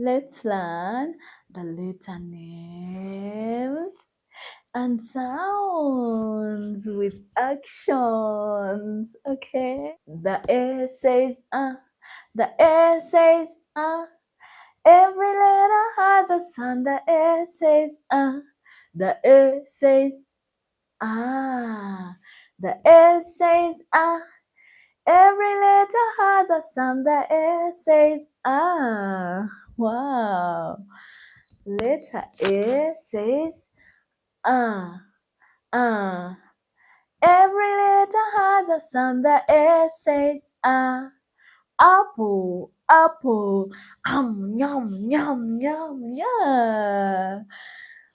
Let's learn the letter names and sounds with actions. Okay. The A says the A says every letter has a sound. The A says the A says the A says every letter has a sound. The A says Wow. Letter A says uh. Every letter has a sound. The A says apple, apple. Yum, yum, yum, yum.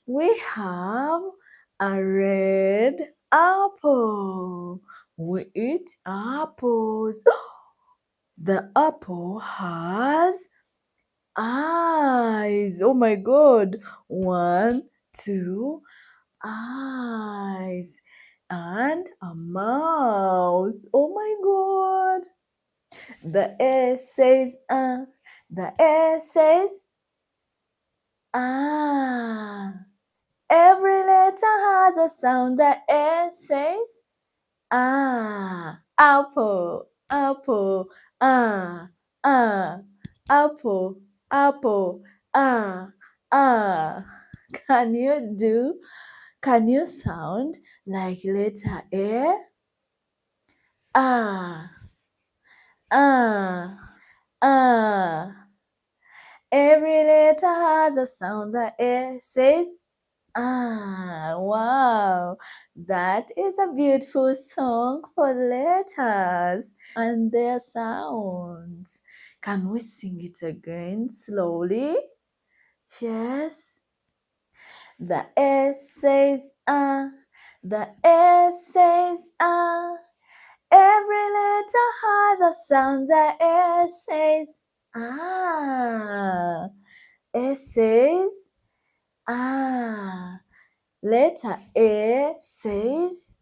We have a red apple. We eat apples. The apple has eyes. Oh my God. 1, 2 eyes and a mouth. Oh my God. The A says the A says every letter has a sound. The A says apple, apple, apple, apple, Can you sound like letter A? Every letter has a sound. The A says wow. That is a beautiful song for letters and their sounds. Can we sing it again slowly? Yes. The A says the A says every letter has a sound. The A says A says letter A says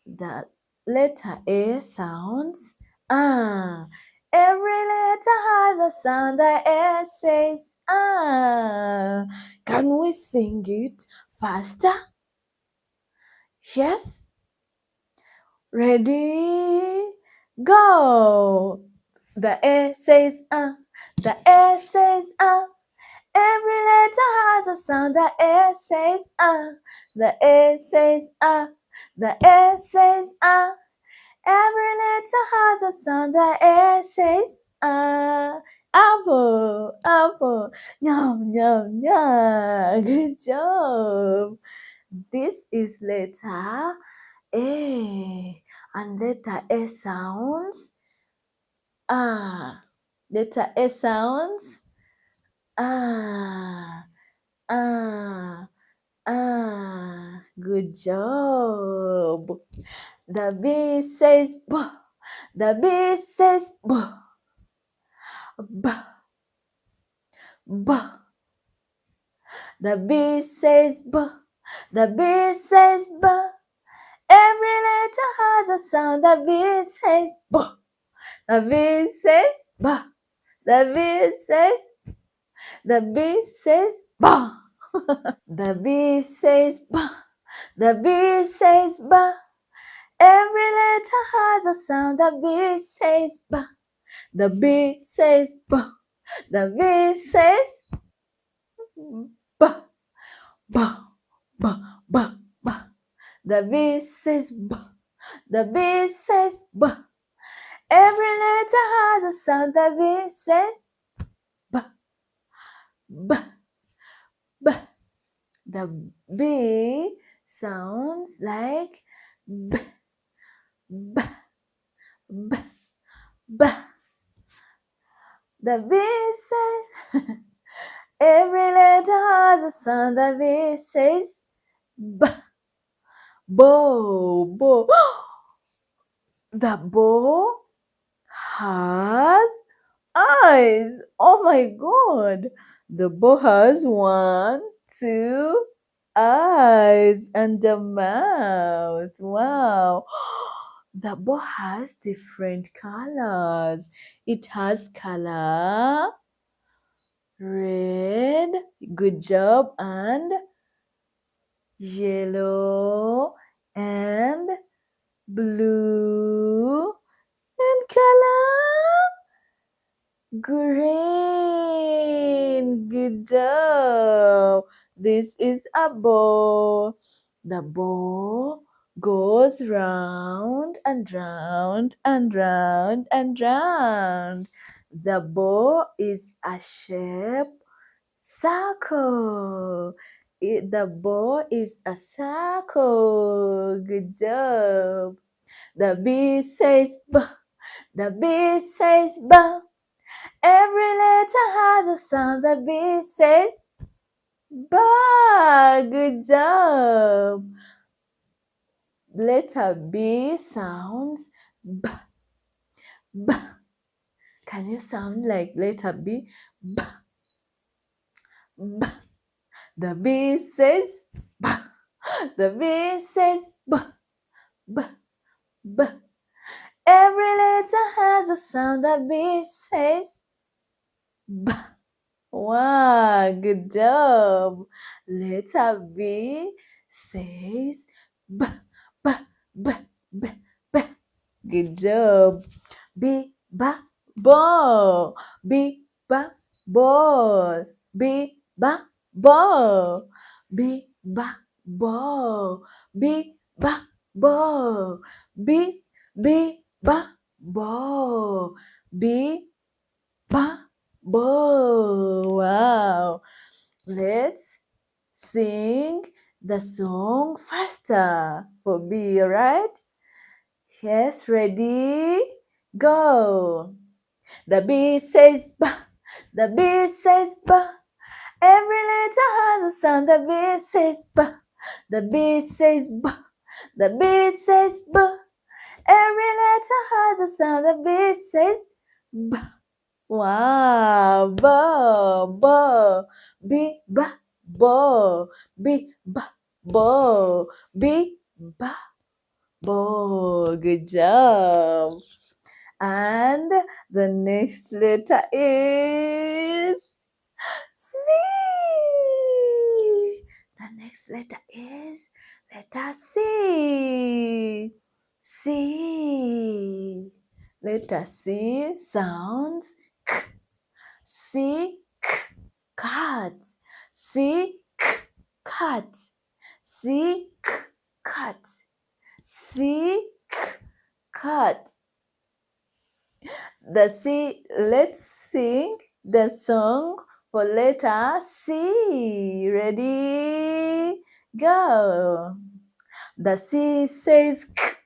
the letter A sounds every letter has a sound. The A says Can we sing it faster? Yes. Ready? Go. The A says the A says every letter has a sound. The A says the A says the A says every letter has a sound. The A says apple, apple, yum, yum, yum. Good job. This is letter A, and letter A sounds letter A sounds good job. The B says B. The B says B. B. B. The B says B. The B says B. Every letter has a sound. The B says B. The B says B. The B says The B says B. The B says B. The B says B. Every letter has a sound. The B says B. The B says B. The B says B. B. B. B. B. The B says B. The B says B. Every letter has a sound. The B says B. B. B. The B sounds like B. B. B. B. The B says every letter has a sound. The B says B. Bow, bow. The bow has eyes. Oh my God. The bow has 1, 2 eyes and a mouth. Wow. The ball has different colors. It has color red, good job, and yellow, and blue, and color green. Good job. This is a ball. The ball goes round and round and round and round. The ball is a shape circle. The ball is a circle. Good job. The bee says B. The bee says B. Every letter has a sound. The bee says B. Good job. Letter B sounds B. B. Can you sound like letter B? B. B. The bee says B. The bee says B. B. B. Every letter has a sound. The bee says B. Wow, good job. Letter B says B, B, B, B, B. Good job. B, ba, ball. B, ba, ball. B, ba, ball. B, ba, ball. B, ba, ball. B, ba, ball. B, ba, ball. Wow. Let's sing the song faster for B, alright? Yes, ready? Go. The bee says B. The bee says B. Every letter has a sound. The bee says B. The bee says B. The bee says B. Every letter has a sound. The bee says B. Wow, bo, bo, bi, ba, bo, bi, ba, bo, bi, ba, bo. Good job. And the next letter is C. The next letter is letter C. C. Letter C sounds K. C, K, cat. C, K, cat. C, K, cat. C, K, cat. Let's sing the song for letter C. Ready? Go. The C says K.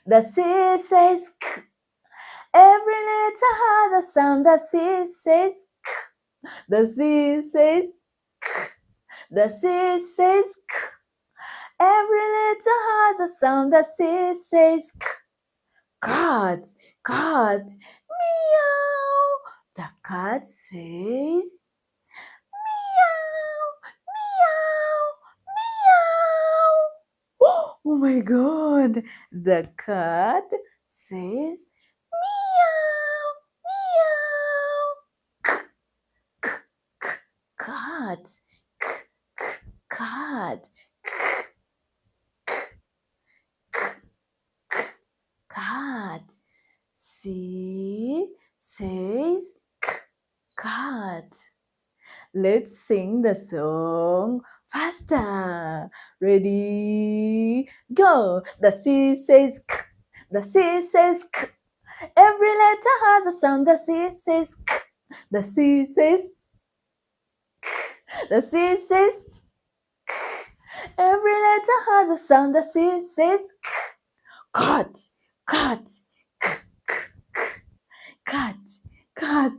The C says K. Every letter has a sound. The C says K. The C says K. The C says K. Every letter has a sound. The C says K. Cat, cat, meow. The cat says meow, meow, meow. Oh my God. The cat says meow, meow. Cat, cat, cat. C says cat. Let's sing the song faster. Ready? Go. The C says K. The C says K. Every letter has a sound. The C says K. The C says K. The C says K. Every letter has a sound. The C says K. Cat, cat, K, K, K. Cat, cat.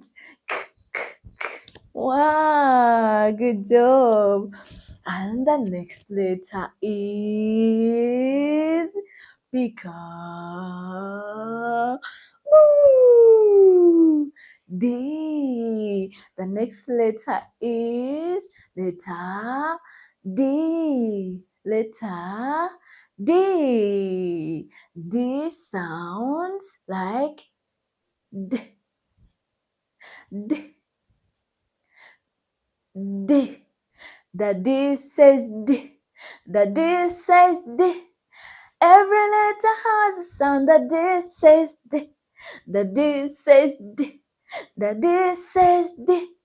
Wow, good job. And the next letter is Pika. Woo! D. The next letter is letter D. Letter D. D sounds like D. D. D. The D says D. The D says D. Every letter has a sound. The D says D. The D says D. The D says D.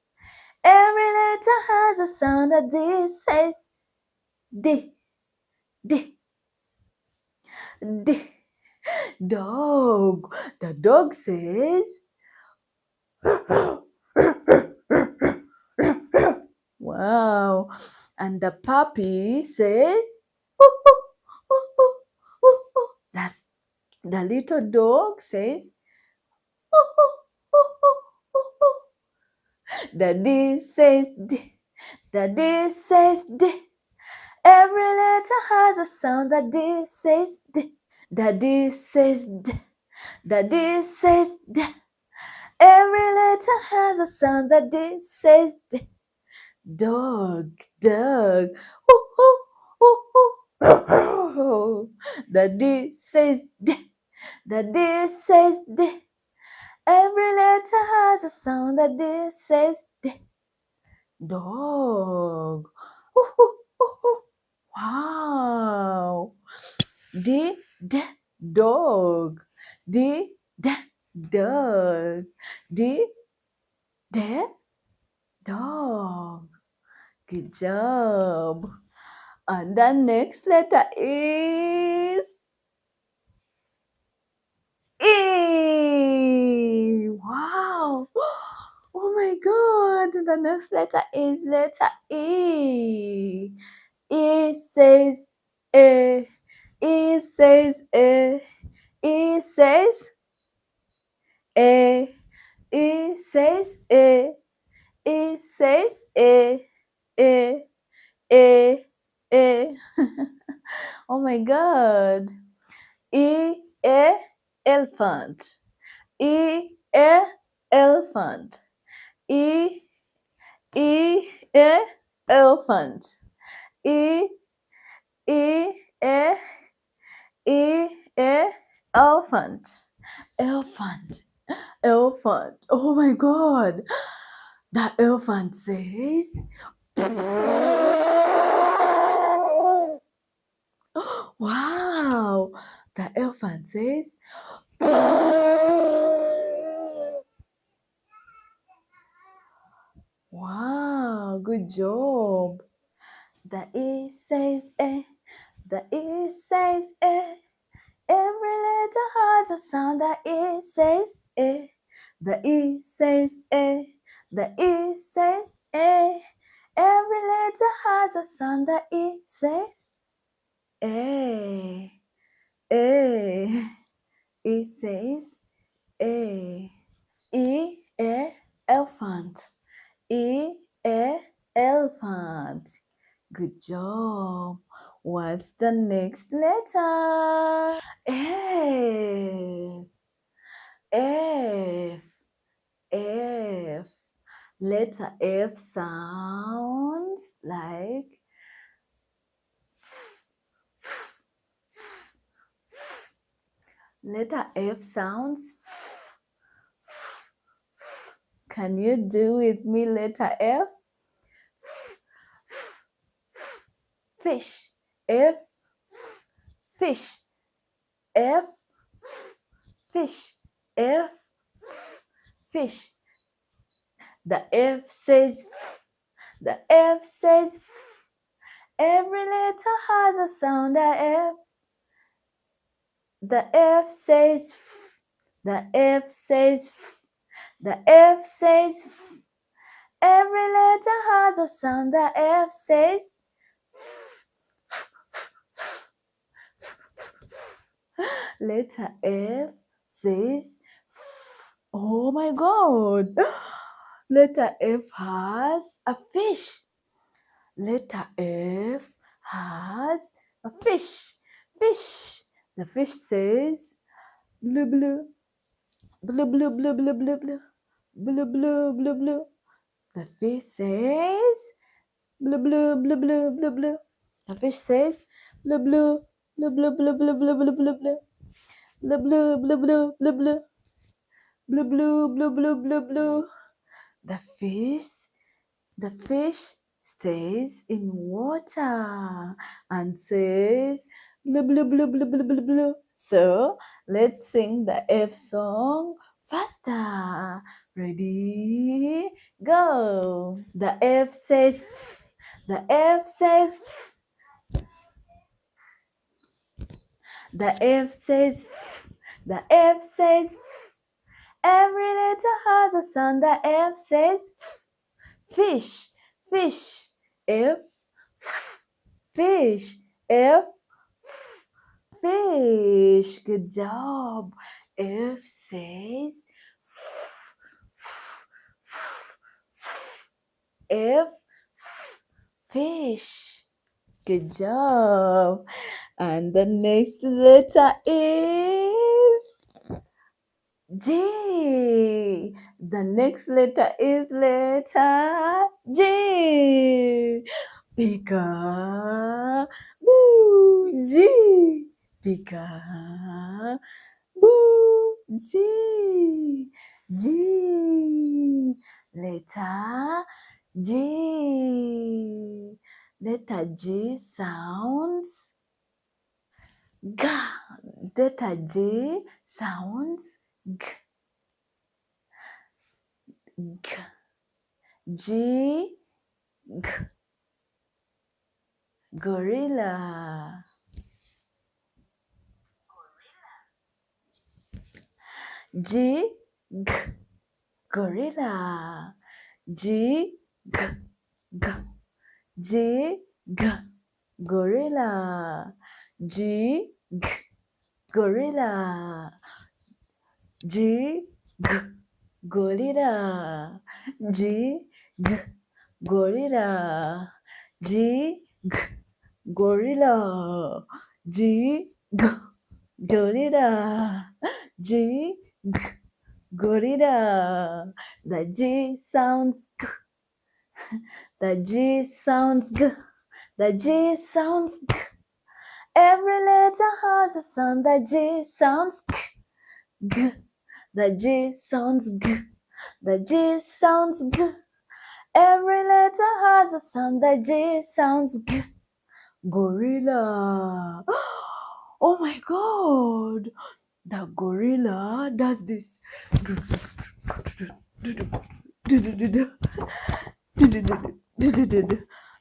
Every letter has a sound. The D says D. D. D. Dog. The dog says wow. And the puppy says that's the little dog says the D says D. The D says D. Every letter has a sound. The D says D. The D says D. The D says D. Every letter has a sound. The D says D. Dog, dog. The D says D. The D says D. Every letter has a sound. The D says D. Dog. Wow. D, D, dog. D, D, dog. D, D, dog. Good job. And the next letter is E. Wow. Oh my God. The next letter is letter E. E says E. E says E. E says E. E says E. E says E. E. E. E. Oh my God. E. E. Elephant. E. E. Elephant. E. E. E. Elephant. E. E. E. E. E. Elephant. Elephant. Elephant. Oh my God. The elephant says wow. The elephant says wow. Good job. The E says E. The E says E. Every letter has a sound. The E says E. The E says E. The E says E. Every letter has a sound. The E says E. E. E says E. E. E. Elephant. E. E. Elephant. Good job. What's the next letter? F. F. F. Letter F sounds like letter F sounds. Can you do with me letter F? Fish. F. Fish. F. Fish. F. Fish. The F says the F says every letter has a sound. The F. The F says the F says the F says every letter has a sound. The F says letter F says oh my God. Letter F has a fish. Letter F has a fish. Fish. The fish says blue blue. Blue blue blue blue blue blue. Blue blue blue blue. The fish says blue blue blue blue blue blue. The fish says blue blue Blah blah blah blah blah blah blah blah blah blah blah blah blah blah blah blah blah blah blah. The fish stays in water and says blah blah blah blah blah blah blah. So let's sing the F song faster. Ready? Go. The F says f. The F says f. The F says f. The F says f. Every letter has a sound. The F says f. Fish, fish, F, fish, F, fish. Good job. F says F, fish. Good job. And the next letter is J. The next letter is letter J. Pika, boo, J. Pika, boo, J. J. Letter J. Letter J sounds G. Letter J sounds G. G. G. G. Gorilla. G. G. Gorilla. G. G. G. G. G. Gorilla. G. G. Gorilla. G. G. Gorilla. G. G. Gorilla. G. G. Gorilla. G. G. Gorilla. G. G. Gorilla. The G sounds G. The G sounds G. The G sounds G. Every letter has a sound. The G sounds G. G. The G sounds G. The G sounds G. Every letter has a sound. The G sounds G. Gorilla. Oh my God. The gorilla does this.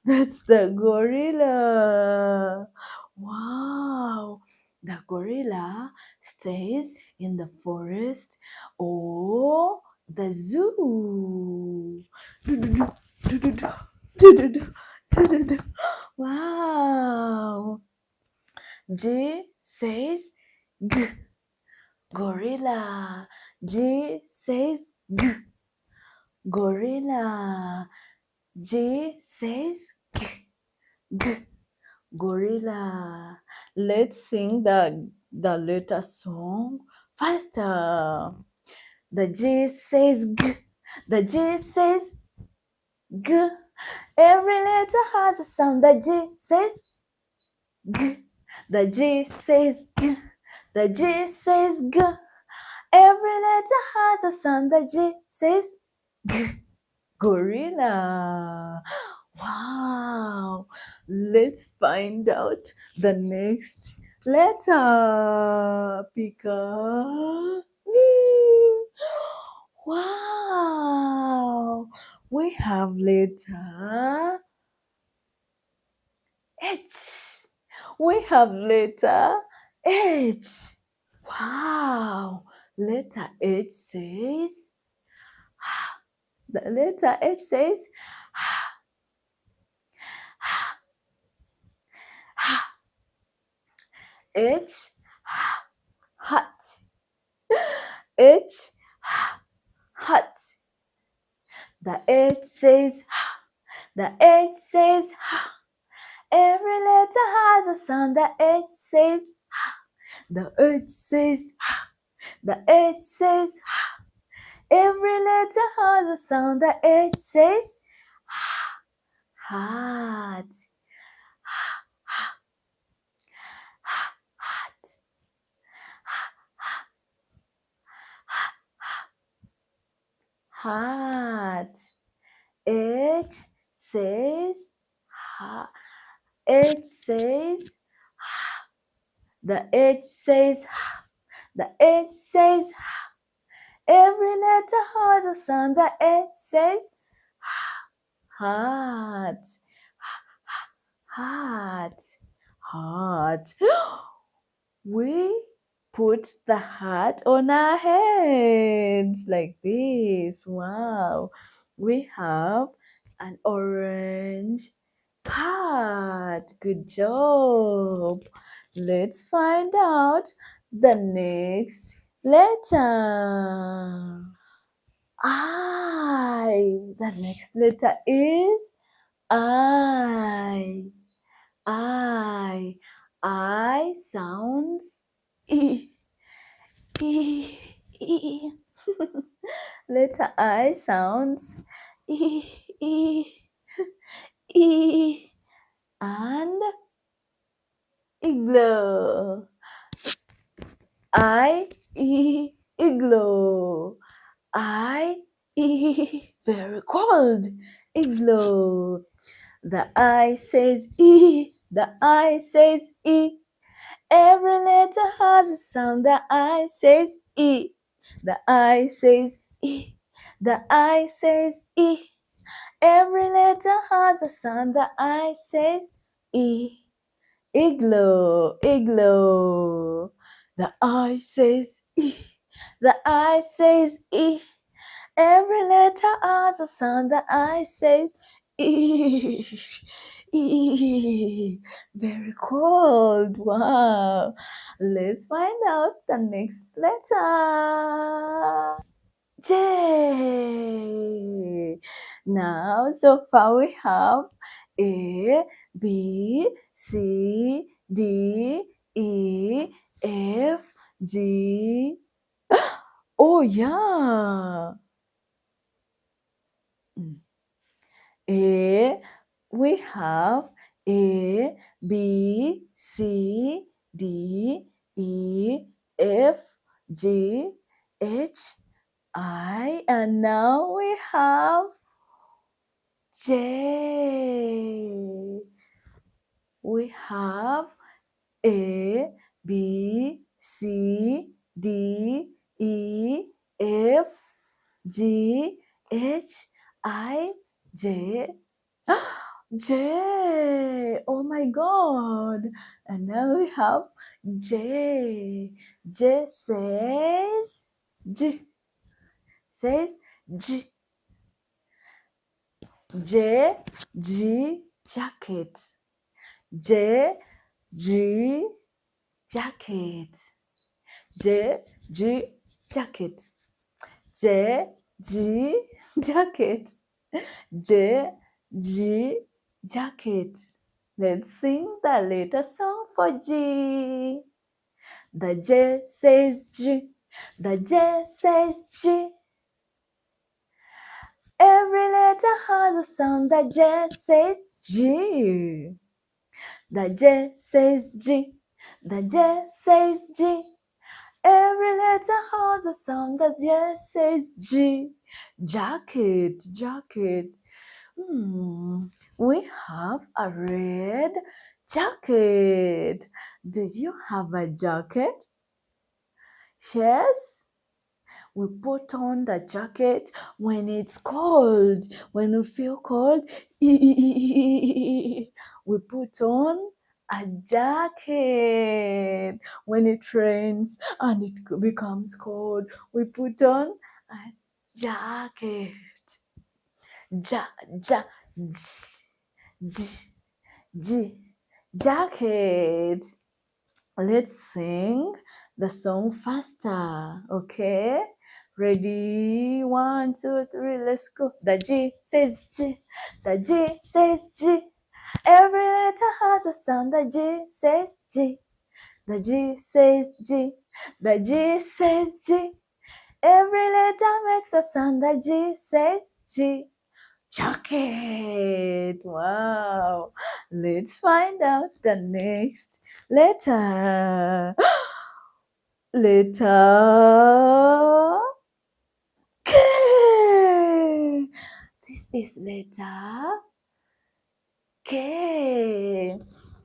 That's the gorilla. Wow. The gorilla stays in the forest or the zoo. Wow. G says G. Gorilla. G says G. Gorilla. G says G. G. Gorilla. Let's sing the letter song faster. The G says G. The G says G. Every letter has a sound. The G says G. The G says G. The G says G. Every letter has a sound. The G says G. Gorilla. Wow. Let's find out the next letter. Pika. Wow. We have letter H. We have letter H. Wow. Letter H says, the letter H says, H, hut. H, hut. The H says, the H says, every letter has a sound. The H says, the H says, the H says, every letter has a sound. The H says, heart. Heart. H says ha. H says the H says ha. The H says ha. Every letter has a sound. The H says heart. Heart. Heart. We put the heart on our heads like this. Wow. We have an orange heart. Good job. Let's find out the next letter. I. The next letter is I. I. I sounds E. E. E. Letter I sounds E. E. E. And igloo. Igloo. Very cold. Igloo. The I says E. The I says E. Every letter has a sound. The I says E. The I says E. The I says E. Every letter has a sound. The I says E. Igloo, igloo. The I says E. The I says E. Every letter has a sound. The I says E. E. Very cold. Wow. Let's find out the next letter. J. Now, so far we have A, B, C, D, E, F, G. Oh, yeah. We have A, B, C, D, E, F, G, H, I, and now we have J. We have A, B, C, D, E, F, G, H, I, J. J. Oh my God. And now we have J. J says G. Says G. J, G, jacket. J, G, jacket. J, G, jacket. J, G, jacket. J, G, jacket. Let's sing the later song for G. The J says G. The J says G. Every letter has a sound. The J says G. The J says G. The J says G. Every letter has a sound. The J says G. Jacket, jacket. We have a red jacket. Do you have a jacket? Yes. We put on the jacket when it's cold. When we feel cold, we put on a jacket. When it rains and it becomes cold, we put on a jacket. Jacket. Let's sing the song faster, okay? Ready? 1, 2, 3, let's go. The G says G. The G says G. Every letter has a sound. The G says G. The G says G. The G says G. Every letter makes a sound. The G says G. Jacket. Wow. Let's find out the next letter. Letter K. This is letter K.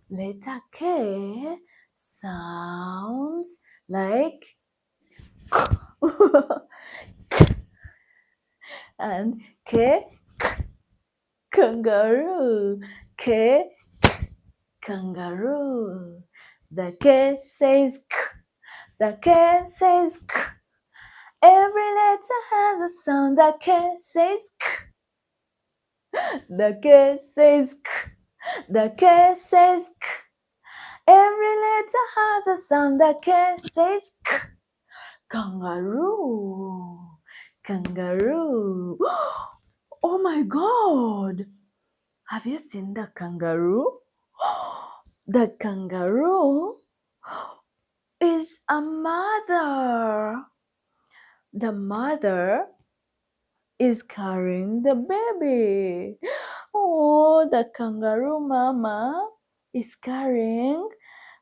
Letter K sounds like and K, kangaroo. K, kangaroo. The K says K. The K says K. Every letter has a sound. The K says K. The K says K. The K says K. Every letter has a sound. The K says K. Kangaroo. Kangaroo. Oh my God. Have you seen the kangaroo? The kangaroo is a mother. The mother is carrying the baby. Oh, the kangaroo mama is carrying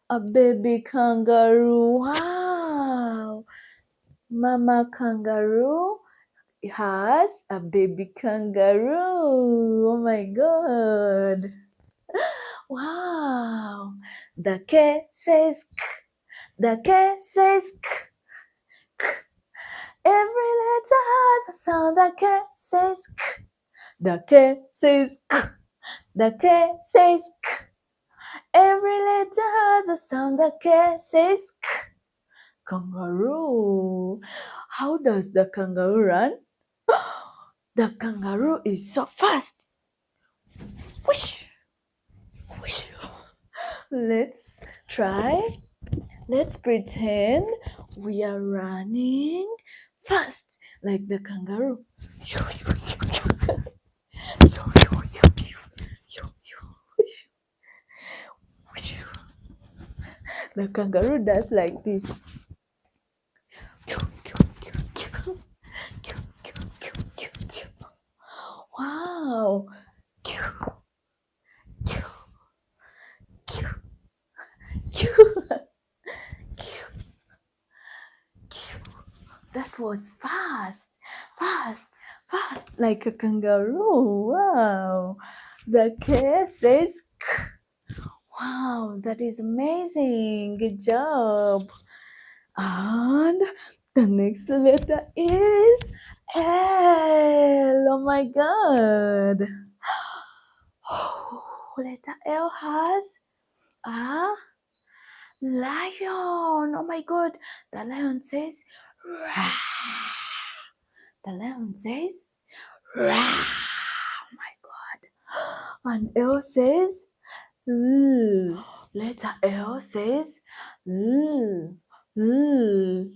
a baby kangaroo. Wow. Mama kangaroo has a baby kangaroo. Oh my God. Wow. The K says K. The K says K. K. Every letter has a sound. The K says K. The K says K. The K says K. Every letter has a sound. The K says K. Kangaroo. How does the kangaroo run? The kangaroo is so fast. Whoosh, whoosh. Let's try. Let's pretend we are running fast like the kangaroo. The kangaroo does like this. Wow. That was fast, fast, fast, like a kangaroo. Wow. The K says K. Wow, that is amazing. Good job. And the next letter is L. Oh my God. Letter L has a lion. Oh my God. The lion says rah. The lion says rah. Oh my God. And L says L. Letter L says L. L.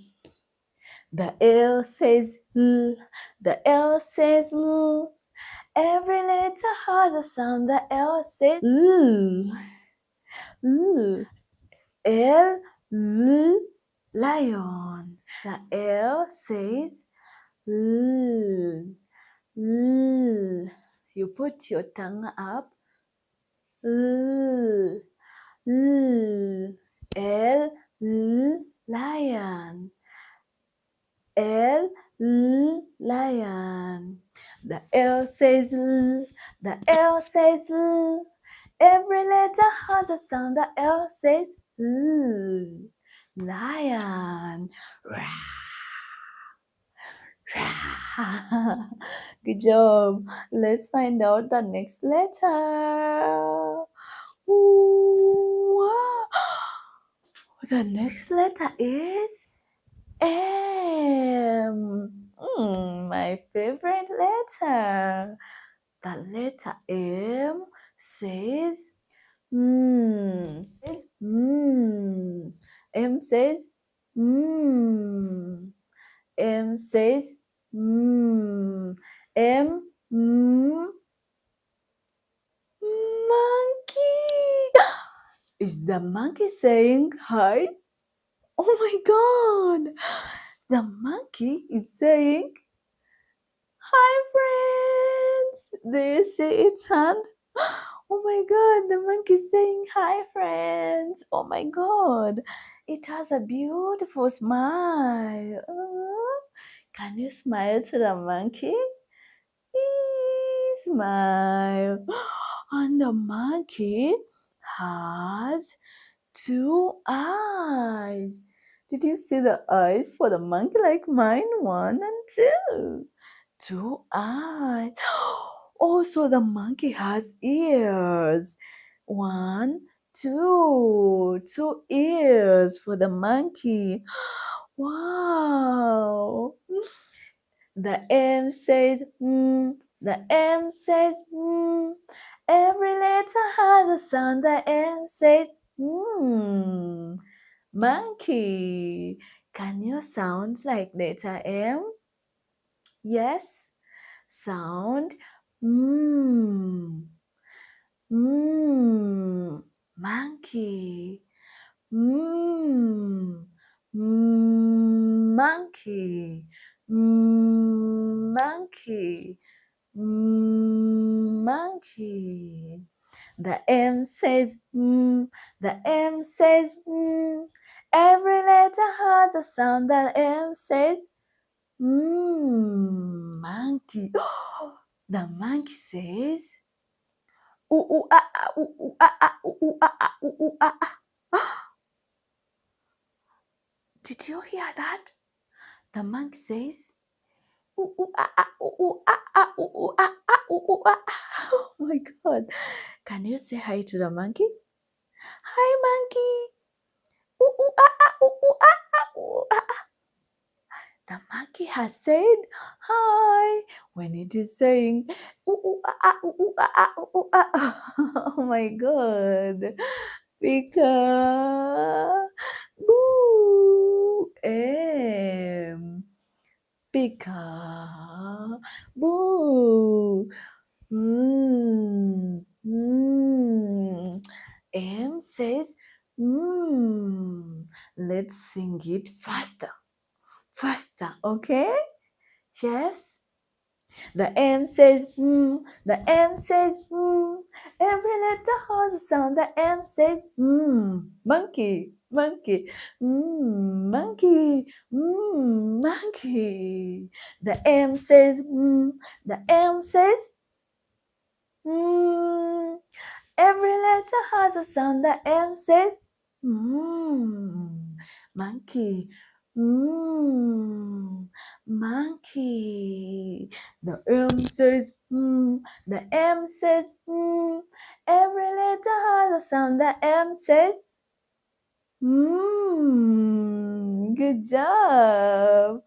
The L says L. The L says L. Every letter has a sound. The L says L. L. L. L. Lion. The L says L. L. You put your tongue up. L. L. L. L. Lion. L. L. Lion. The L says L. The L says L. Every letter has a sound. The L says L. Lion. Good job. Let's find out the next letter. Ooh. The next letter is M. My favorite letter. The letter M says says M says M says M monkey. Is the monkey saying hi? Oh my God. The monkey is saying hi friends. Do you see its hand? Oh my God, the monkey is saying hi friends. Oh my God. It has a beautiful smile. Can you smile to the monkey? smile. And the monkey has 2 eyes. Did you see the eyes for the monkey like mine? 1 and 2. 2 eyes. Also, the monkey has ears. 1, 2. 2 ears for the monkey. Wow. The M says the M says Every letter has a sound. The M says Monkey. Can you sound like letter M? Yes. Sound Monkey. Monkey. Monkey. Monkey. The M says the M says Every letter has a sound. The M says monkey. The monkey says ooh ooh ah ah ooh ooh ah ah ooh ooh ah ah ooh ooh ah ah. Did you hear that? The monkey says ooh ooh ah ah ooh ooh ah ah ooh ooh ah ah ooh ooh ah ah. Oh my God. Can you say hi to the monkey? Hi monkey. Ooh ooh ah ah ooh ooh ah ah ooh ah ah. The monkey has said hi when it is saying ooh ooh ah ah ooh ooh ah ah ooh ooh ah ah. Oh my God. Pika boo M. Pika boo. M says Let's sing it faster. Faster, okay? Yes. The M says the M says Every letter has a sound. The M says monkey, monkey, monkey, monkey. The M says the M says Every letter has a sound. The M says monkey. Monkey. The M says the M says Every letter has a sound. The M says good job.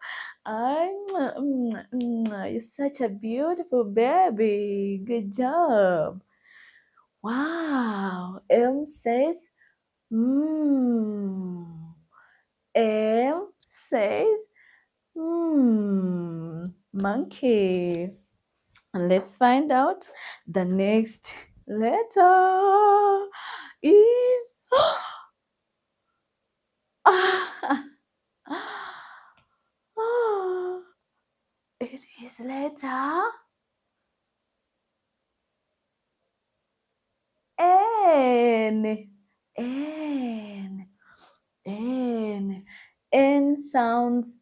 You're such a beautiful baby. Good job. Wow. M says M says monkey. And let's find out the next letter is it is letter N. N. N. N sounds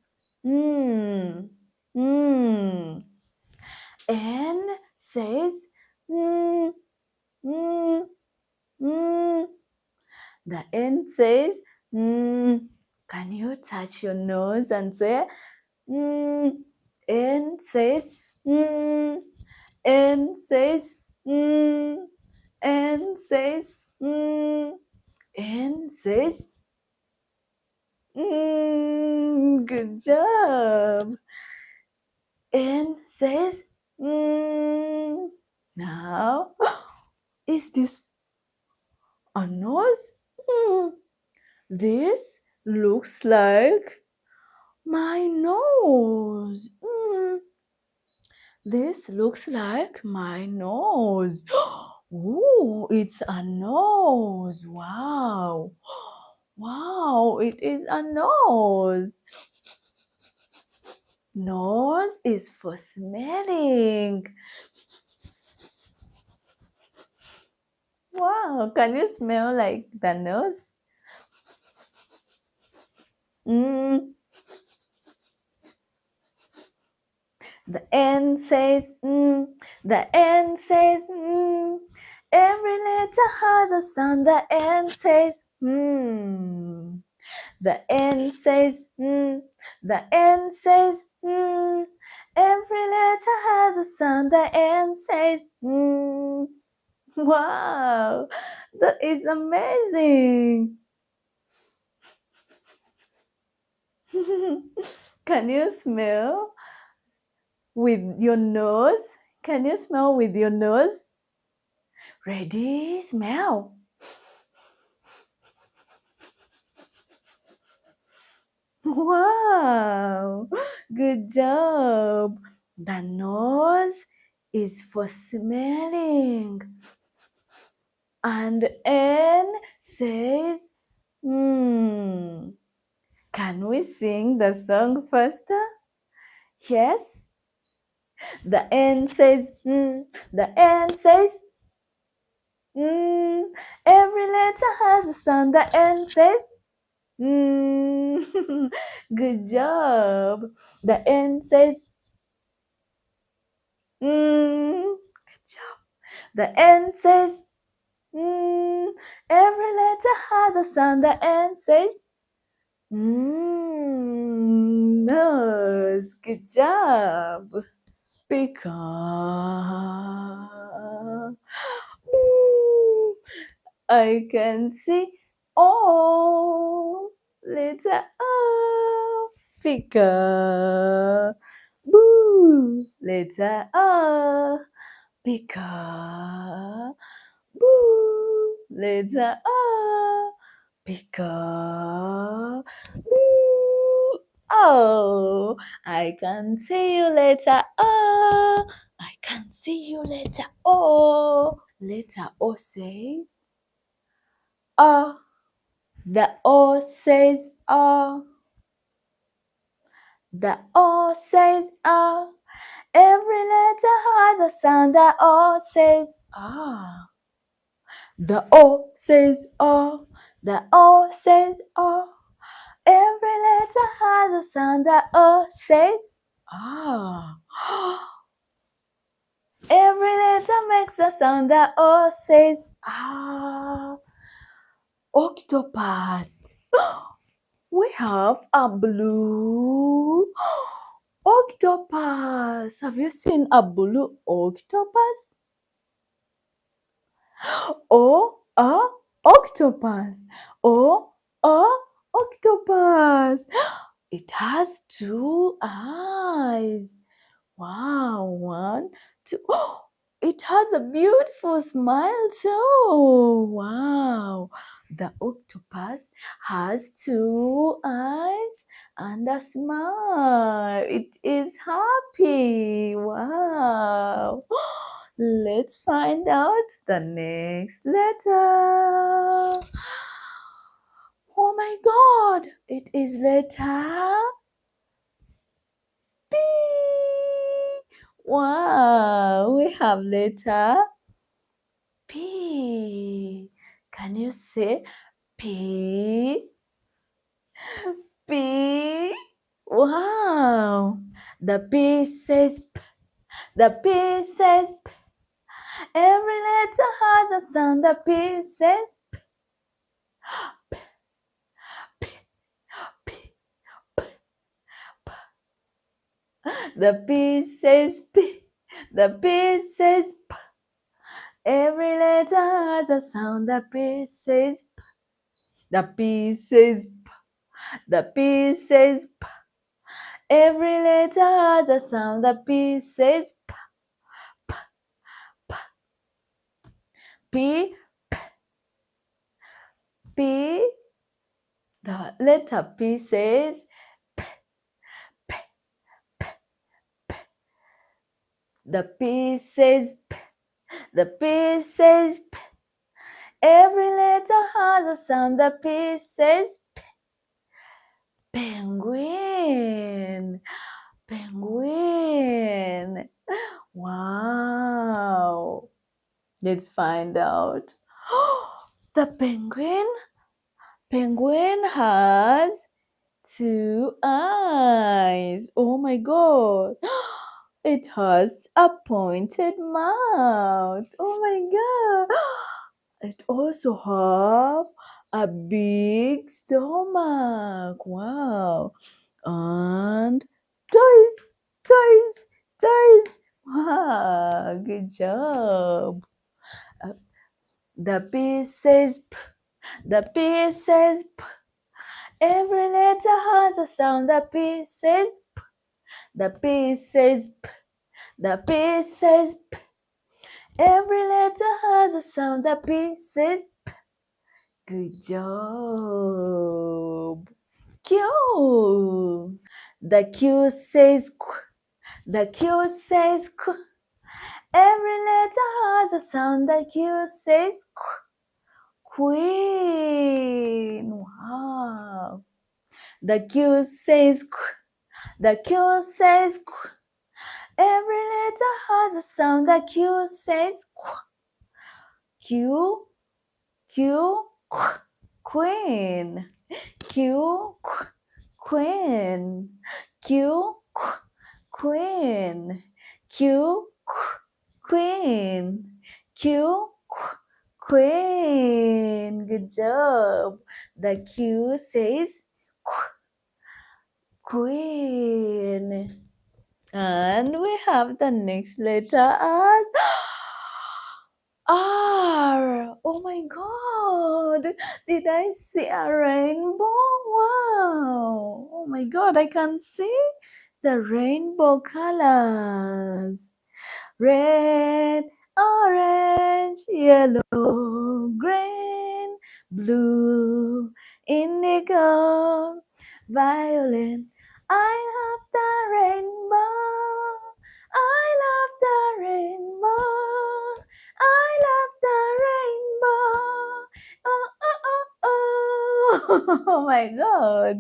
N says The N says Can you touch your nose and say N says N says N says N says good job. N says now is this a nose? This looks like my nose. This looks like my nose. Oh, it's a nose. Wow. Wow, it is a nose. Nose is for smelling. Wow, can you smell like the nose? The N says the N says Every letter has a sound. The N says The N says The N says Every letter has a sound. The N says Wow, that is amazing. Can you smell with your nose? Can you smell with your nose? Ready? Smell. Wow, good job. The nose is for smelling. And N says, Can we sing the song faster? Yes. The N says, the N says, every letter has a sound. The N says, good job. The N says, good job. The N says, every letter has a sound. The N says, nose. Good job. Because I can see O, letter O. Pika, boo, letter O. Pika, boo, letter O. Pika, boo. Oh, I can see you later. Oh, I can see you later. Oh, letter O says, oh. The O says, oh. The O says, oh. Every letter has a sound. The O says, ah. The O says, oh. The O says, oh. Every letter has a sound. The O says, ah. Every letter makes a sound. The O says, ah. Octopus. We have a blue octopus. Have you seen a blue octopus? Oh, a octopus. Oh, a octopus. It has two eyes. Wow, one, two. Oh, it has a beautiful smile too. Wow. The octopus has two eyes and a smile. It is happy. Wow. Let's find out the next letter. Oh my God. It is letter P. Wow. We have letter P. Can you say P? P. Wow. The P says P. The P says P. Every letter has a sound. The P says P. P. P. P. P. P. The P says P. The P says P. Every letter has a sound. The P says P. The P says P. The P says P. Every letter has a sound. The P says P. P. P. P. P. The letter P says P. P. P. P. The P says P. The P says P. Every letter has a sound. The P says P. Penguin. Penguin. Wow. Let's find out. The penguin has two eyes. Oh my God. It has a pointed mouth. Oh my god. It also have a big stomach. Wow. And toys, toys, toys. Wow, good job. Uh, the P says P. The P says P. Every letter has a sound. The P says P. The P says P. The P says P. Every letter has a sound. The P says P. Good job. Q. The Q says Q. The Q says Q. Every letter has a sound. The Q says Q. Queen. Wow. The Q says Q. The Q says Q. Every letter has a sound. The Q says Q. Q. Q. Q. Queen. Q. Q. Queen. Q. Q. Queen. Q. Q. Queen. Q. Q. Queen. Good job. The Q says Queen. And we have the next letter as R. Oh my god. Did I see a rainbow? Wow. Oh my god, I can see the rainbow colors. Red, orange, yellow, green, blue, indigo, violet. I love the rainbow. I love the rainbow. I love the rainbow. Oh, oh, oh, oh. Oh my god.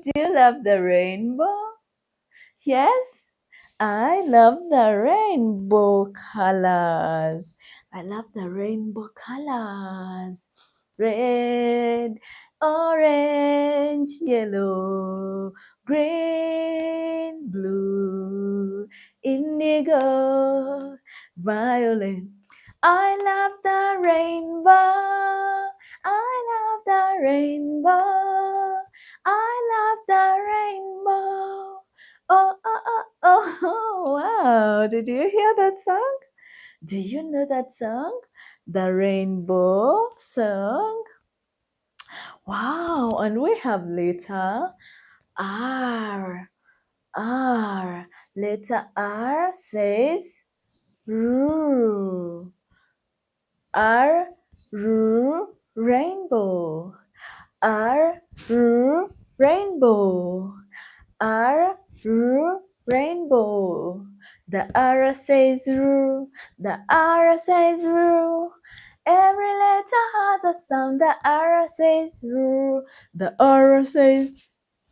Do you love the rainbow? Yes? I love the rainbow colors. I love the rainbow colors. Red, orange, yellow, green, blue, indigo, violet. I love the rainbow. I love the rainbow. I love the rainbow. Oh, oh, oh, oh, wow. Did you hear that song? Do you know that song? The Rainbow Song? Wow. And we have letter R. R. Letter R says R. R. R. Rainbow. R. R. Rainbow. R. R. Rainbow. The R says R. The R says R. Every letter has a sound. The R says R. The R says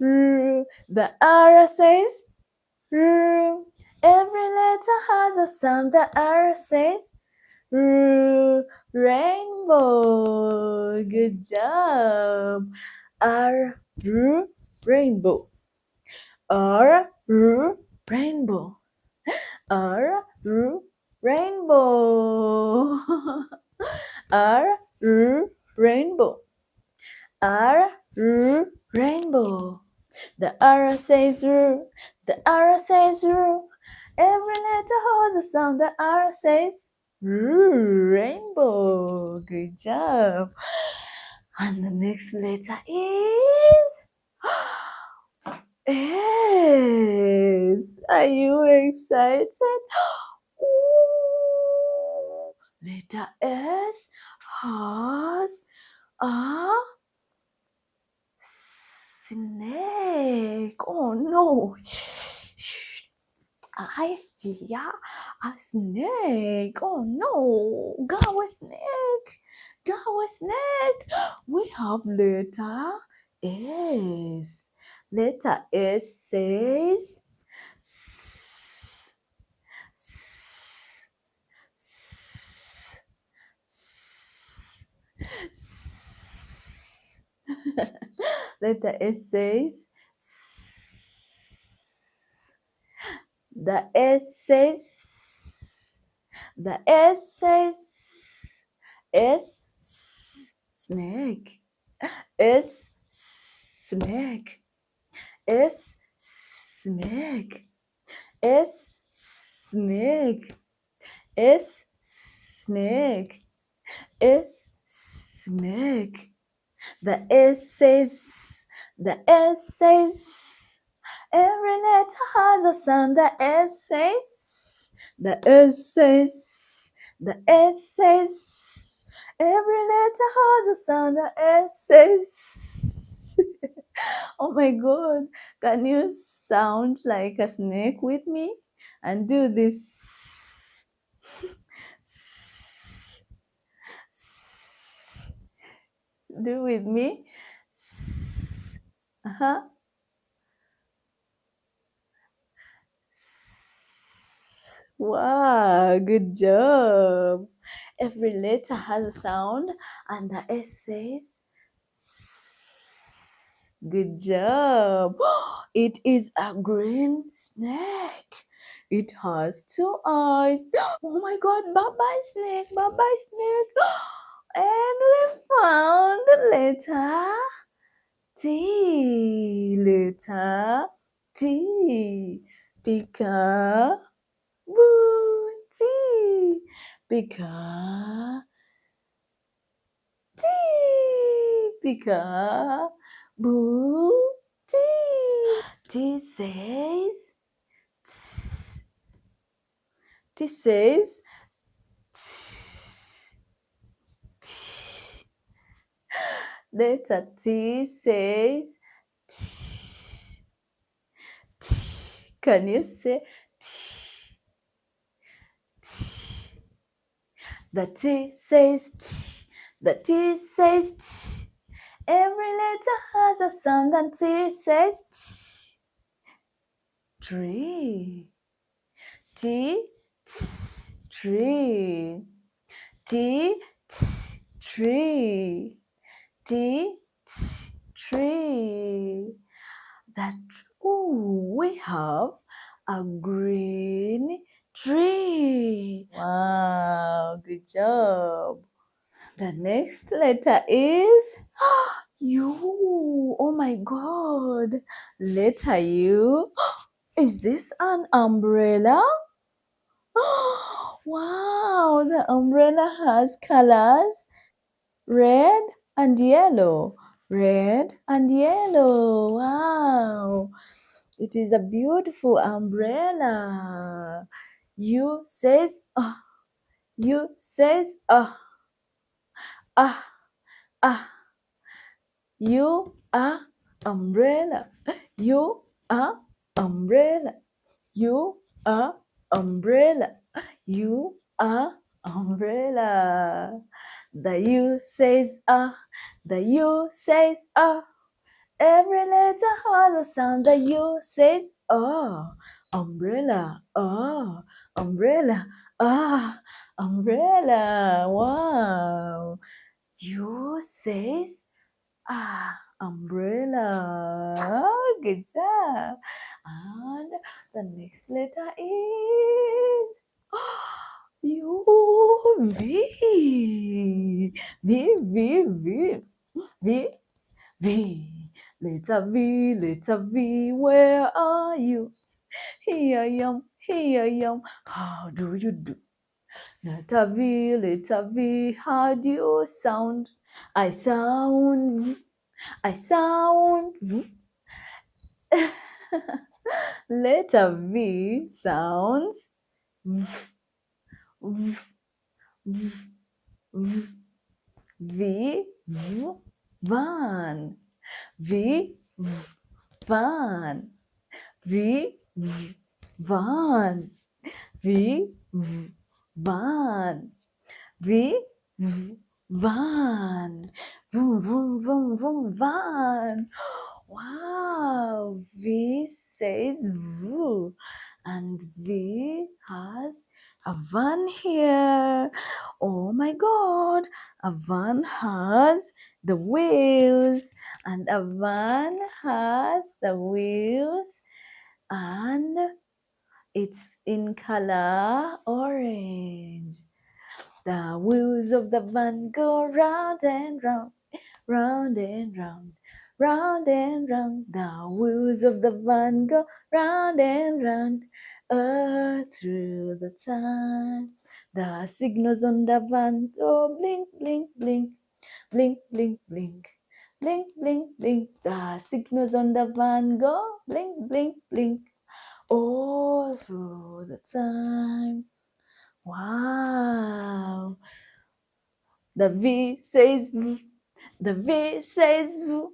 R. The R says R. Every letter has a sound. The R says R. Rainbow. Good job. R. R. Rainbow. R. R. Rainbow. R. R. Rainbow. R. R. Rainbow. R. R. Rainbow. The R says R. The R says R. Every letter has a sound. The R says R. Rainbow. Good job. And the next letter is S. Are you excited? Ooh. Letter S has a snake. Oh no. I fear a snake. Oh no. Go a snake. Go a snake. We have letter S. Letter S says S, S, S, S. Letter S says S. The S says, the S says, snake. S, snake. S, snake. S, snake. S, snake. S, snake. The S says, the S says, every letter has a sound. The S says, the S says, the S says, every letter has a sound. The S says. Oh my God, can you sound like a snake with me and do this? Do with me. Uh-huh. Wow, good job. Every letter has a sound and the S says good job. It is a green snake. It has two eyes. Oh my God, bye-bye snake, bye-bye snake. And we found the letter T. Letter T. Pika. Boo. T. Pika. T. Pika. Boo. T. T says. T says. Letter T says. Can you say T? T. The T says T. The T says T. Every letter has a sound and T says T. Tree. T, T, tree. T, T, tree. T, T, tree. That, ooh, we have a green tree. Wow, good job. The next letter is U. Oh my God. Letter U. Is this an umbrella? Wow, the umbrella has colors red and yellow. Red and yellow. Wow. It is a beautiful umbrella. U says U says You are umbrella. You are umbrella. You are umbrella. You are umbrella. The U says the U says every letter has a sound. The U says umbrella, umbrella, umbrella. Wow. U says umbrella. Good job. And the next letter is U. V. V, V, V, V, V. Letter V, letter V, where are you? Here I am, here I am. How do you do? Letter V, how do you sound? I sound V. I sound V. Letter V sounds V, V, V, V, V, V, van. V, V, van. V, V, van. V, V, van. V, V, van. Vroom, vroom, vroom, vroom, van. Wow, V says V, and V has a van here. Oh my God, a van has the wheels, and a van has the wheels and It's in color orange. The wheels of the van go round and round, round and round, round and round. The wheels of the van go round and round, through the time. The signals on the van go blink, blink, blink, blink, blink, blink. Blink, blink, blink. The signals on the van go blink, blink, blink. All through the time. Wow. The V says V. The V says V.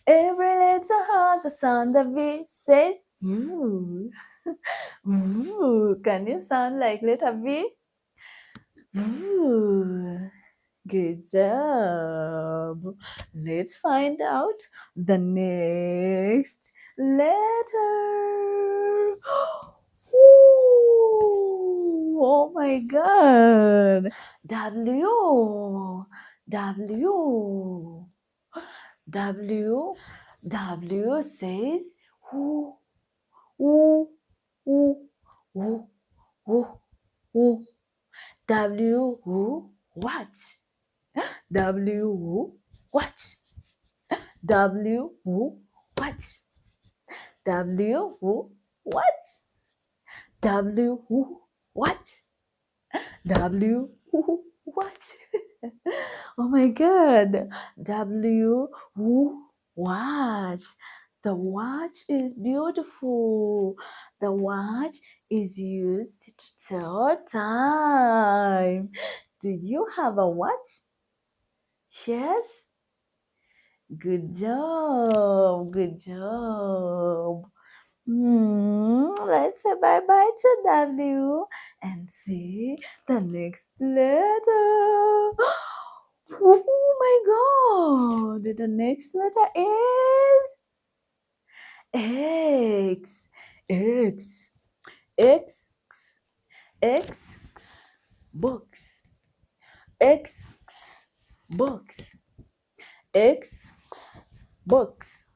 Every letter has a sound. The V says V. V. Can you sound like letter V? V. Good job. Let's find out the next letter. Ooh, oh my God. W. W. W. W says who, who, who, who, who, who. W, who, watch. W, who, watch. W, who, watch. W, who, watch. W, who, watch. W, who, watch. Oh my God. W, who, watch. The watch is beautiful. The watch is used to tell time. Do you have a watch? Yes? Good job. Good job. Let's say bye-bye to W and see the next letter. Oh my God. The next letter is X. X. X. X. Books. X. Books. X. Books.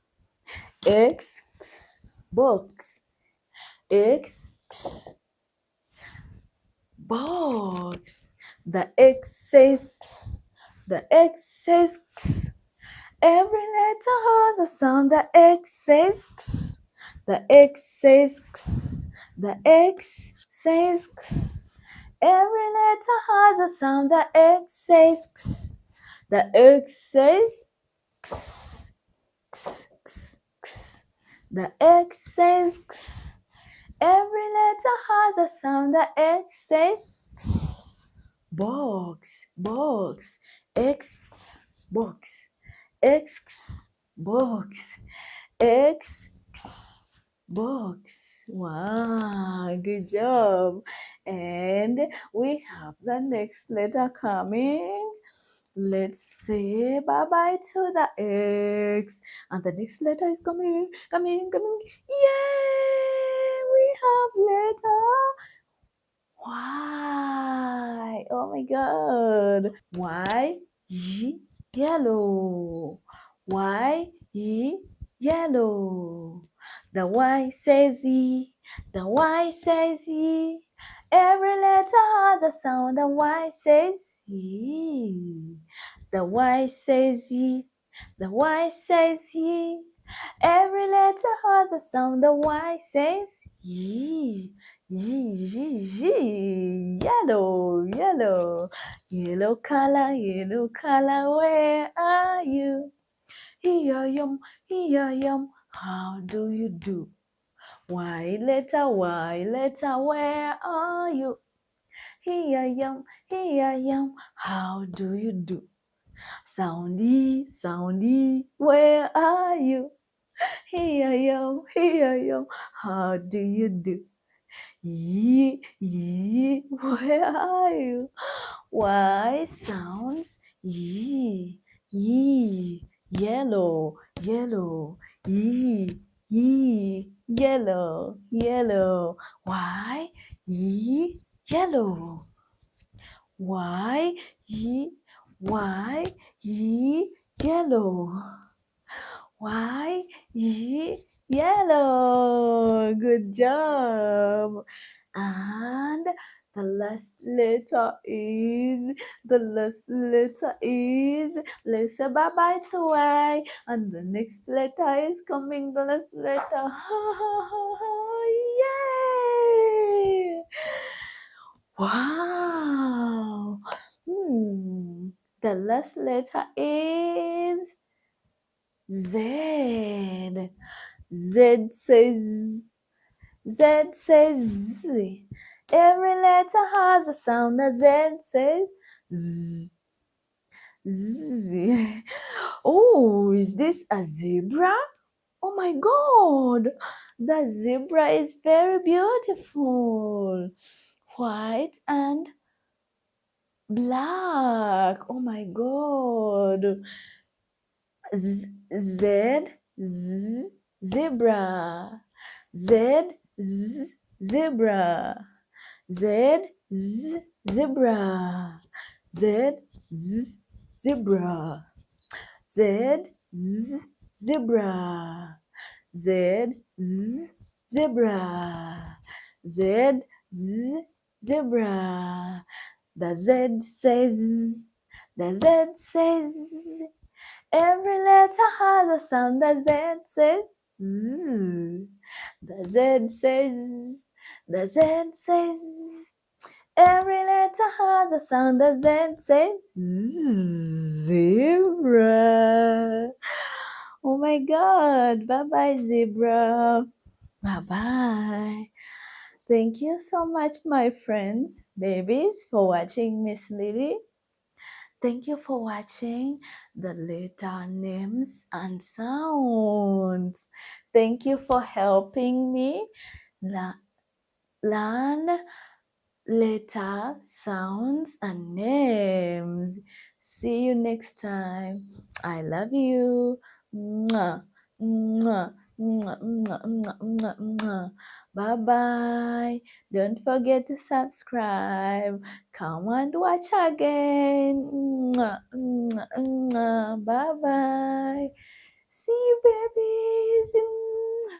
X. Books. X. Box. The X says X. The X says X. Every letter has a sound. The X says X. The X says X. The X says X. Every letter has a sound. The X says X. The X says X. X, X, X. The X says X. Every letter has a sound. The X says X. Box, box. X, box. X, box. X, box. Wow, good job. And we have the next letter coming. Let's say bye-bye to the X. And the next letter is coming. Yay! We have letter Y. Oh my God. Y, yellow. Y, yellow. The Y says E. The Y says E. Every letter has a sound. The Y says E. The Y says E. The Y says E. Every letter has a sound. The Y says E. Yellow, yellow. Yellow color, where are you? Here I am, how do you do? Y letter, where are you? Here I am, how do you do? Soundy, where are you? Here I am, how do you do? Yee, where are you? Y sounds yee, yellow, yee, yellow, Y, yellow. Y, yellow. Y, Yellow. Good job. And the last letter is, let's say bye bye to Y. And the next letter is coming, the last letter. Yay! Wow. The last letter is Z. Z says, Z says Z. Every letter has a sound. The Z says Z. Z. Oh, is this a zebra? Oh my God. The zebra is very beautiful. White and black. Oh my God. Z, Z, Z, zebra. Z, Z, zebra. Z, Z, zebra. Z, Z, zebra. Z, Z, zebra. Z, Z, zebra. Z, Z, zebra. The Z says, the Z says, every letter has a sound. The Z says, Z. The Z says, the Z says, every letter has a sound. The Z says, zebra. Oh my God. Bye-bye, zebra. Bye-bye. Thank you so much, my friends, babies, for watching Miss Lily. Thank you for watching the letter names and sounds. Thank you for helping me learn letter sounds and names. See you next time. I love you. Mwah, mwah, mwah, mwah, mwah, mwah, mwah. Bye bye. Don't forget to subscribe. Come and watch again. Mwah, mwah, mwah. Bye bye. See you, baby.